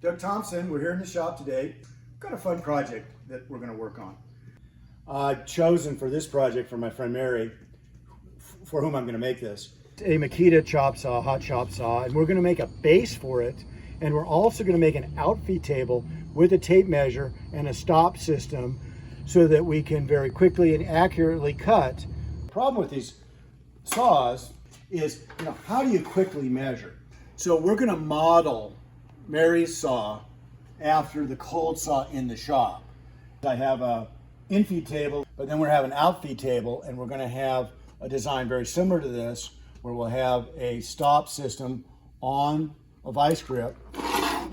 Doug Thompson, we're here in the shop today. We've got a fun project that we're going to work on. I've chosen for this project for my friend Mary, for whom I'm going to make this, a Makita chop saw, hot chop saw, and we're going to make a base for it. And we're also going to make an outfeed table with a tape measure and a stop system so that we can very quickly and accurately cut. The problem with these saws is, how do you quickly measure? So we're going to model Mary's saw after the cold saw in the shop. I have a infeed table, but then we're having an outfeed table, and we're going to have a design very similar to this, where we'll have a stop system on a vice grip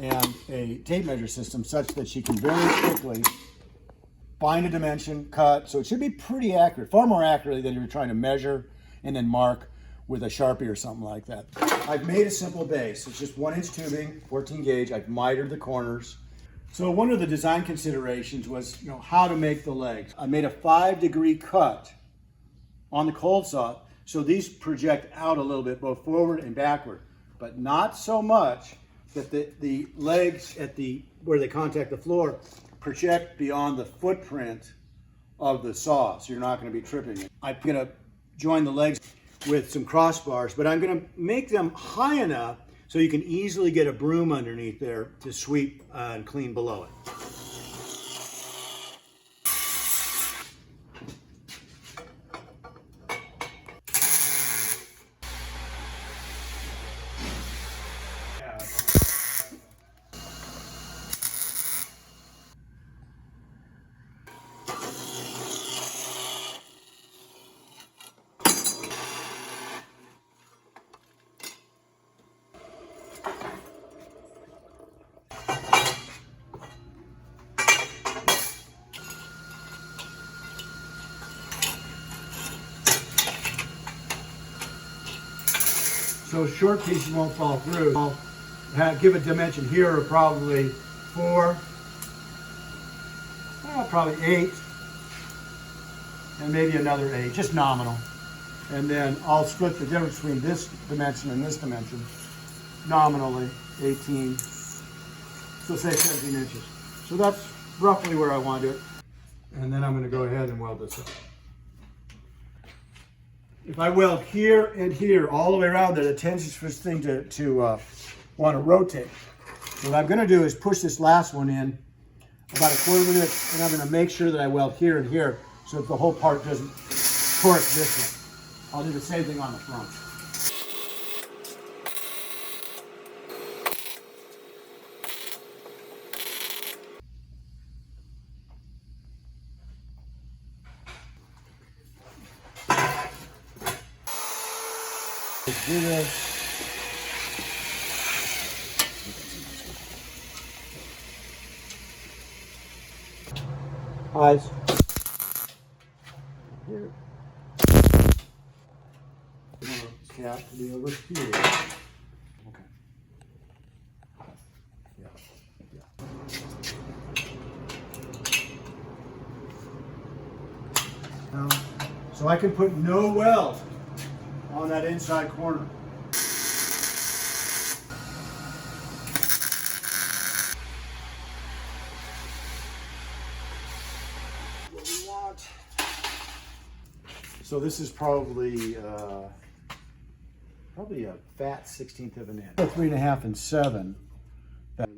and a tape measure system such that she can very quickly find a dimension, cut. So it should be pretty accurate, far more accurately than you're trying to measure and then mark with a Sharpie or something like that. I've made a simple base. It's just 1-inch tubing, 14 gauge. I've mitered the corners. So one of the design considerations was, how to make the legs. I made a 5-degree cut on the cold saw, so these project out a little bit, both forward and backward, but not so much that the legs where they contact the floor project beyond the footprint of the saw, so you're not going to be tripping it. I'm going to join the legs with some crossbars, but I'm going to make them high enough so you can easily get a broom underneath there to sweep and clean below it. So short pieces won't fall through. I'll give a dimension here of probably 4, probably 8, and maybe another 8, just nominal. And then I'll split the difference between this dimension and this dimension nominally, 18, so say 17 inches. So that's roughly where I want it. And then I'm going to go ahead and weld this up. If I weld here and here all the way around there, the tendency for this thing to want to rotate. So what I'm going to do is push this last one in about a quarter of an inch, and I'm going to make sure that I weld here and here so that the whole part doesn't torque this way. I'll do the same thing on the front. Let's do this. Eyes. Here. Cap to be over here. Okay. Yeah. Now, so I can put no weld on that inside corner. What we want. So this is probably a fat 1/16 of an inch. 3.5 and 7. Yep.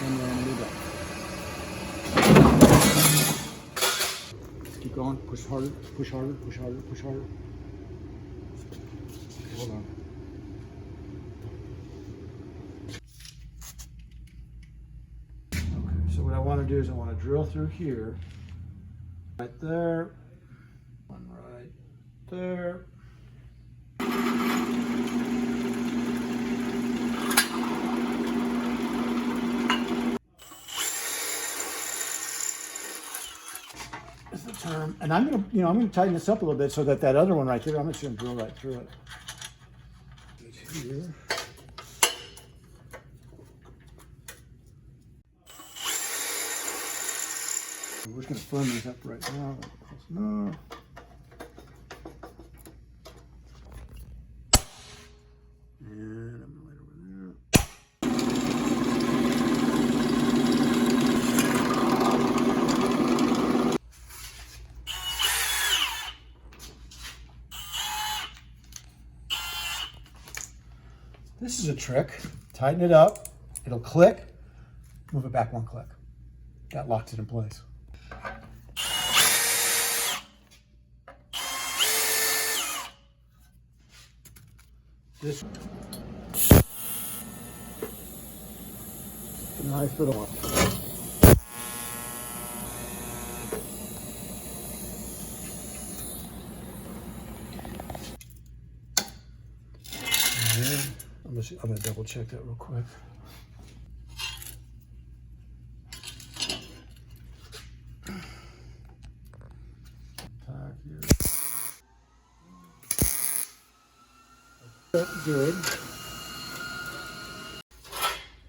And then move up. Keep going, push harder, push harder, push harder, push harder. Hold on. Okay, so what I want to do is I want to drill through here. Right there. One right there. The term, and I'm gonna tighten this up a little bit so that other one right there, I'm just gonna drill right through it. Here. We're just gonna firm these up right now. No. This is a trick. Tighten it up, it'll click, move it back one click. That locks it in place. This nice little one. I'm gonna double check that real quick. Good.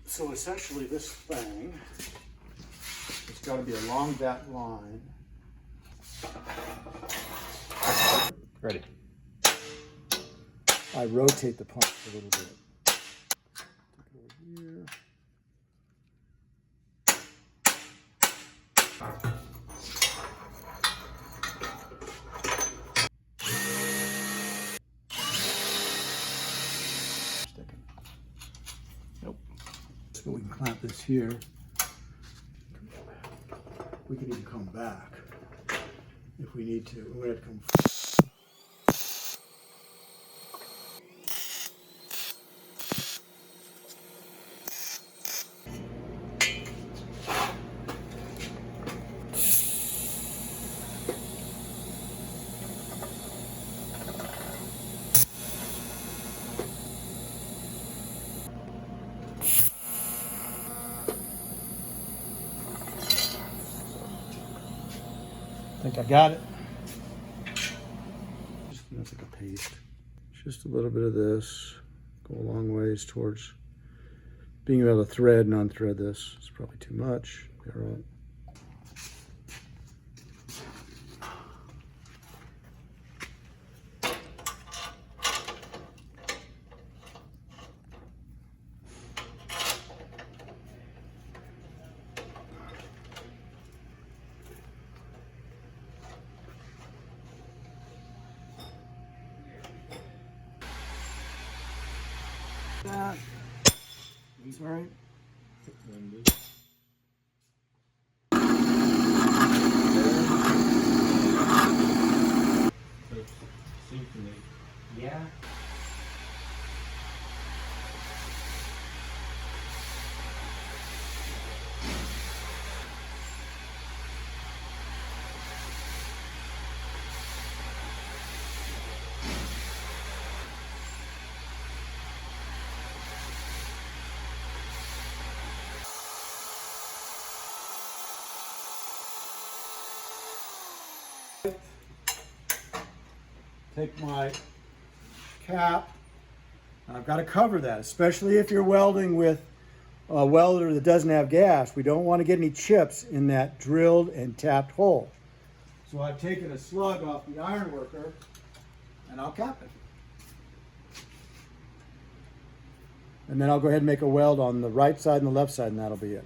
So essentially this thing, it's got to be along that line. Ready. I rotate the pump a little bit. Take it over here. Nope. So we can clamp this here. We can even come back if we need to. We're going to come. I think I got it. That's like a paste. Just a little bit of this. Go a long ways towards being able to thread and unthread this. It's probably too much. All right. That. That's all right. Yeah. Take my cap. I've got to cover that, especially if you're welding with a welder that doesn't have gas. We don't want to get any chips in that drilled and tapped hole. So I've taken a slug off the iron worker and I'll cap it. And then I'll go ahead and make a weld on the right side and the left side, and that'll be it.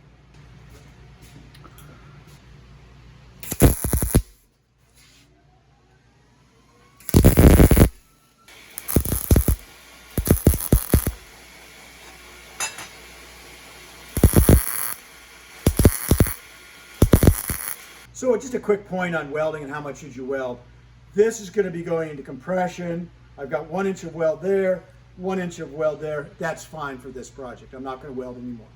So just a quick point on welding and how much should you weld. This is going to be going into compression. I've got 1 inch of weld there, 1 inch of weld there. That's fine for this project. I'm not going to weld anymore.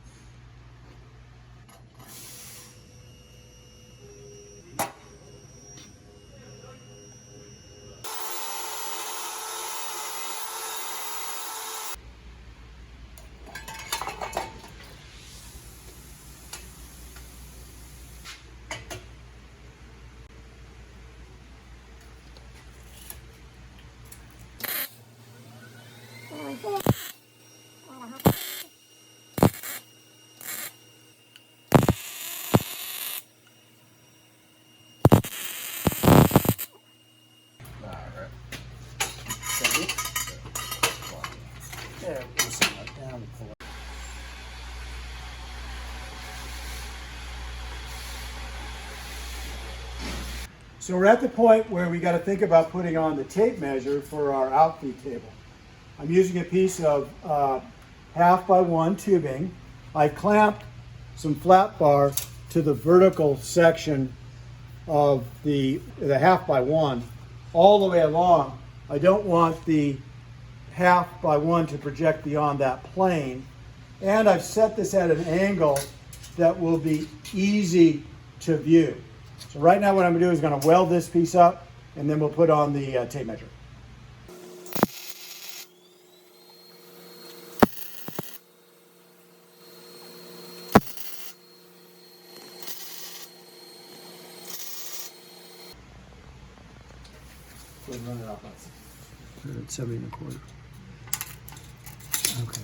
So we're at the point where we got to think about putting on the tape measure for our outfeed table. I'm using a piece of 1/2x1 tubing. I clamped some flat bar to the vertical section of the 1/2x1 all the way along. I don't want the 1/2x1 to project beyond that plane. And I've set this at an angle that will be easy to view. So right now what I'm gonna do is gonna weld this piece up, and then we'll put on the tape measure. We'll run it off at 70 1/4. Okay.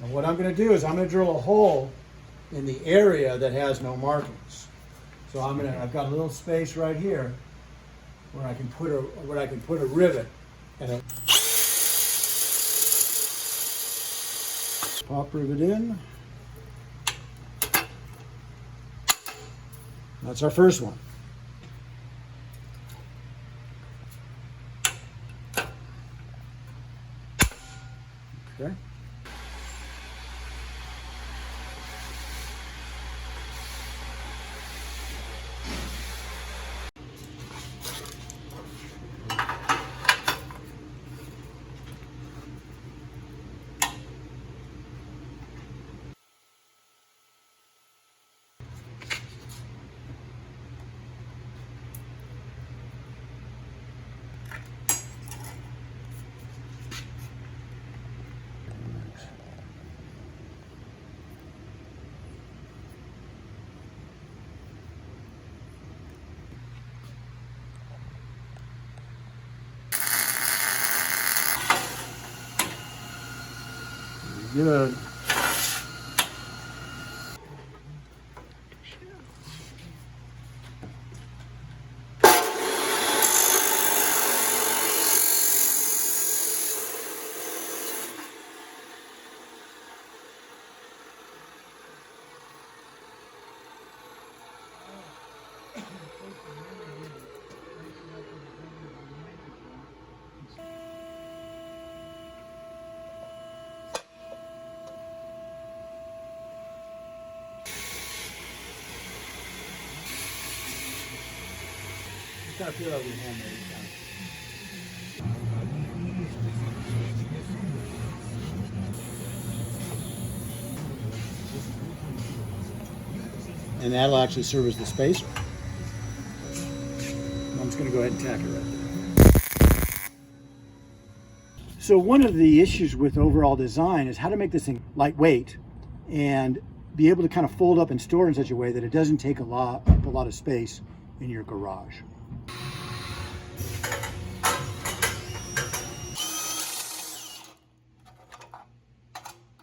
And what I'm going to do is I'm going to drill a hole in the area that has no markings. So I've got a little space right here where I can put a rivet and a pop rivet in. That's our first one. Okay. Good. Kind of feel like we handmade it. And that'll actually serve as the spacer. I'm just going to go ahead and tack it right there. So one of the issues with overall design is how to make this thing lightweight and be able to kind of fold up and store in such a way that it doesn't take a lot of space in your garage.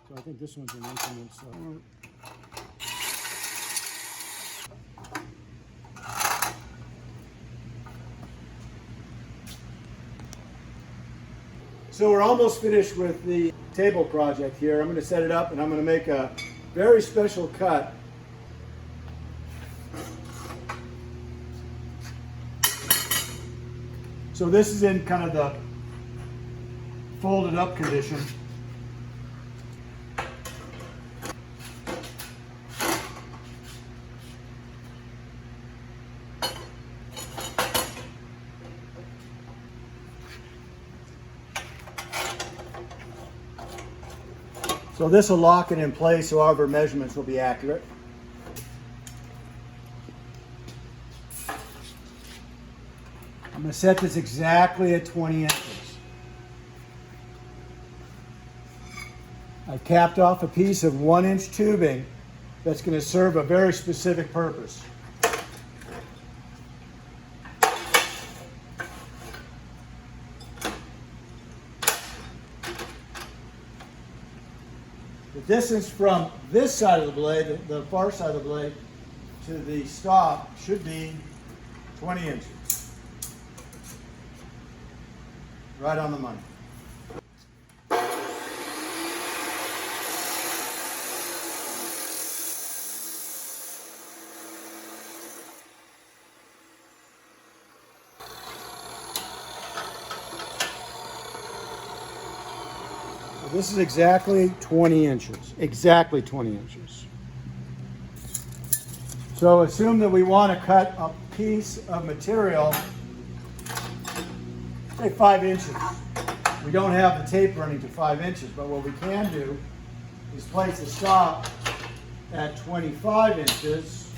So I think this one's in increments. So we're almost finished with the table project here. I'm going to set it up and I'm going to make a very special cut. So this is in kind of the folded up condition. So this will lock it in place so all of our measurements will be accurate. I'm going to set this exactly at 20 inches. I capped off a piece of 1-inch tubing that's going to serve a very specific purpose. The distance from this side of the blade, the far side of the blade, to the stop should be 20 inches. Right on the money. This is exactly 20 inches. Exactly 20 inches. So assume that we want to cut a piece of material, say 5 inches. We don't have the tape running to 5 inches, but what we can do is place the stop at 25 inches,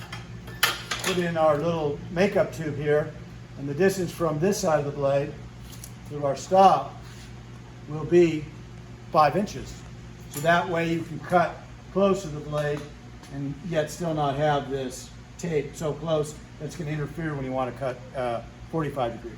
put in our little makeup tube here, and the distance from this side of the blade to our stop will be 5 inches. So that way you can cut close to the blade and yet still not have this tape so close that's going to interfere when you want to cut 45 degrees.